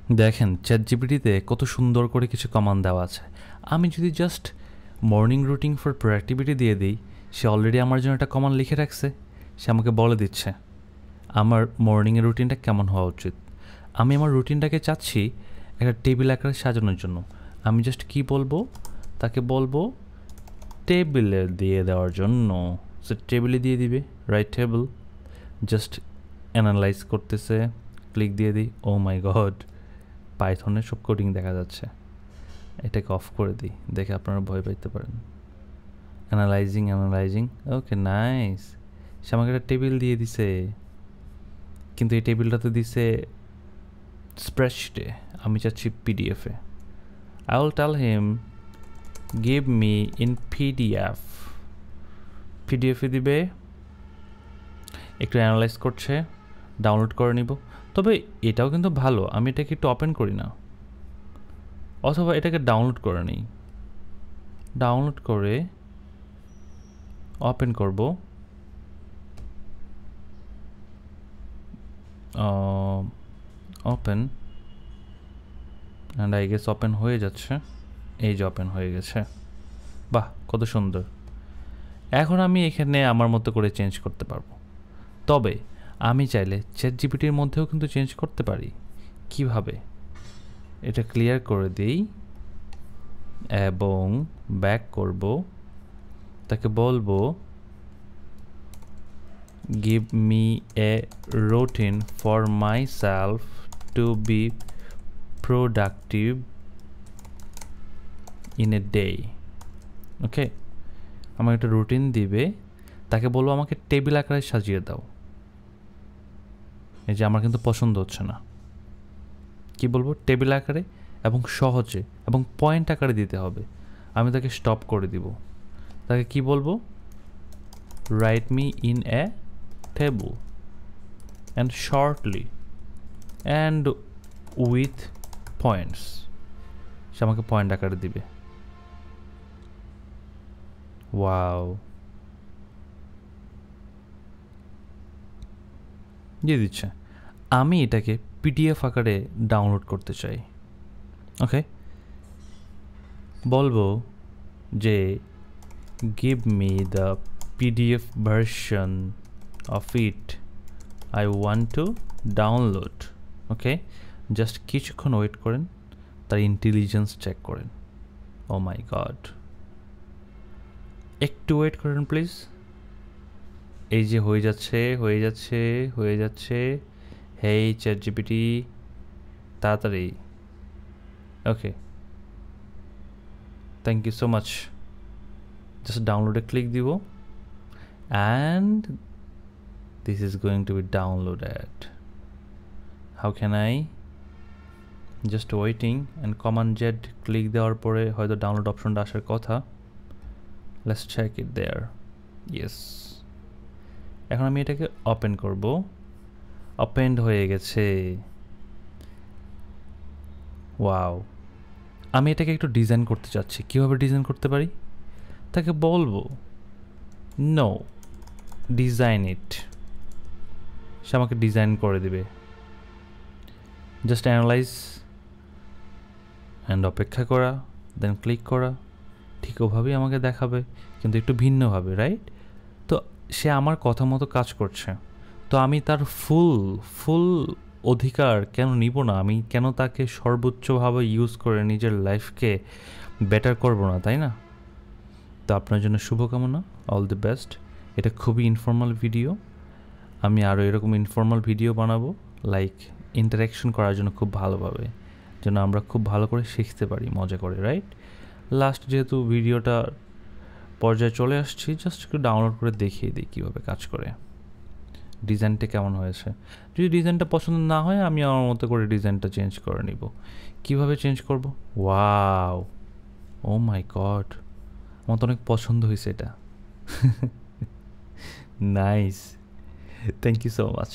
দেখেন চ্যাটজিপিটিতে কত সুন্দর করে কিছু কমান্ড দেওয়া আছে। আমি যদি just morning routine for productivity দিয়ে দিই, সে অলরেডি আমার জন্য একটা কমান্ড লিখে রাখছে। সে আমাকে বলে দিচ্ছে আমার মর্নিংয়ের রুটিনটা কেমন হওয়া উচিত। আমি আমার রুটিনটাকে চাচ্ছি একটা টেবিল আকারে সাজানোর জন্য। আমি জাস্ট কি বলবো, তাকে বলবো টেবিলে দিয়ে দেওয়ার জন্য। সে টেবিলে দিয়ে দিবে, রাইট টেবিল। জাস্ট অ্যানালাইজ করতেছে, ক্লিক দিয়ে দিই। ও মাই গড, পাইথনের সব কোডিং দেখা যাচ্ছে। এটাকে অফ করে দিই, দেখে আপনারা ভয় পাইতে পারেন। Analysing, okay nice. সে আমাকে একটা টেবিল দিয়ে দিছে, কিন্তু এই টেবিলটা তো দিছে স্প্রেডশিটে, আমি চাচ্ছি পিডিএফে। I will tell him give me in PDF. পিডিএফে দিবে, একটু অ্যানালাইজ করছে, ডাউনলোড করে নিব। তবে এটাও কিন্তু ভালো, আমি এটাকে একটু ওপেন করি না, অথবা এটাকে ডাউনলোড করে নিই। ডাউনলোড করে ওপেন করব। Open, and I guess open হয়ে যাচ্ছে। এই যে ওপেন হয়ে গেছে, বাহ কত সুন্দর। এখন আমি এখানে আমার মতো করে চেঞ্জ করতে পারবো। তবে আমি চাইলে চ্যাটজিপিটির মধ্যেও কিন্তু চেঞ্জ করতে পারি। কিভাবে, এটা ক্লিয়ার করে দিই এবং ব্যাক করব। তাকে বলবো give me a routine for myself to be productive in a day. Okay, আমাকে একটা রুটিন দিবে। তাকে বলবো আমাকে টেবিল আকারে সাজিয়ে দাও। এই যে আমার কিন্তু পছন্দ হচ্ছে না। কি বলবো, টেবিল আকারে এবং সহজে এবং পয়েন্ট আকারে দিতে হবে। আমি তাকে স্টপ করে দিব। তাকে কি বলবো, write me in a table and shortly and with points. সে আমাকে পয়েন্ট আকারে দিবে। ওয়াও, দিয়ে দিচ্ছে। আমি এটাকে পিডিএফ আকারে ডাউনলোড করতে চাই। ওকে, বলবো যে give me the PDF version of it, I want to download. Okay, just কিছুক্ষণ ওয়েট করেন, তার ইন্টেলিজেন্স চেক করেন। ও মাই গড, একটু ওয়েট করেন প্লিজ। এই যে হয়ে যাচ্ছে। হেই চ্যাটজিপিটি, তাড়াতাড়ি। Okay, thank you so much. Just ডাউনলোডে ক্লিক দিব and this is going to be downloaded. How can I just waiting and command Z click দেওয়ার পরে হয়তো ডাউনলোড অপশনটা আসার কথা। let's check it there. yes, এখন আমি এটাকে ওপেন করব। ওপেন্ড হয়ে গেছে। ওয়াও, আমি এটাকে একটু ডিজাইন করতে চাচ্ছি। কিভাবে ডিজাইন করতে পারি, তাকে বলবো নো ডিজাইন ইট। সে আমাকে ডিজাইন করে দিবে। জাস্ট অ্যানালাইজ অ্যান্ড অপেক্ষা করা, দেন ক্লিক করা। ঠিক ওভাবেই আমাকে দেখাবে, কিন্তু একটু ভিন্নভাবে, রাইট? তো সে আমার কথা মতো কাজ করছে, তো আমি তার ফুল অধিকার কেন নিব না? আমি কেন তাকে সর্বোচ্চভাবে ইউজ করে নিজের লাইফকে বেটার করব না, তাই না? তো আপনার জন্য শুভকামনা, অল দ্য বেস্ট। এটা খুবই ইনফর্মাল ভিডিও। আমি আরও এরকম ইনফর্মাল ভিডিও বানাবো, লাইক ইন্টারাকশন করার জন্য খুব ভালোভাবে, যেন আমরা খুব ভালো করে শিখতে পারি মজা করে, রাইট? লাস্ট যেহেতু ভিডিওটা পর্যায়ে চলে আসছি, জাস্ট একটু ডাউনলোড করে দেখিয়ে দিই কীভাবে কাজ করে, ডিজাইনটা কেমন হয়েছে। যদি ডিজাইনটা পছন্দ না হয়, আমি আমার মতো করে ডিজাইনটা চেঞ্জ করে নিব। কিভাবে চেঞ্জ করব? ওয়াও, ও মাই গড, আমার তো অনেক পছন্দ হয়েছে এটা। Nice, thank you so much.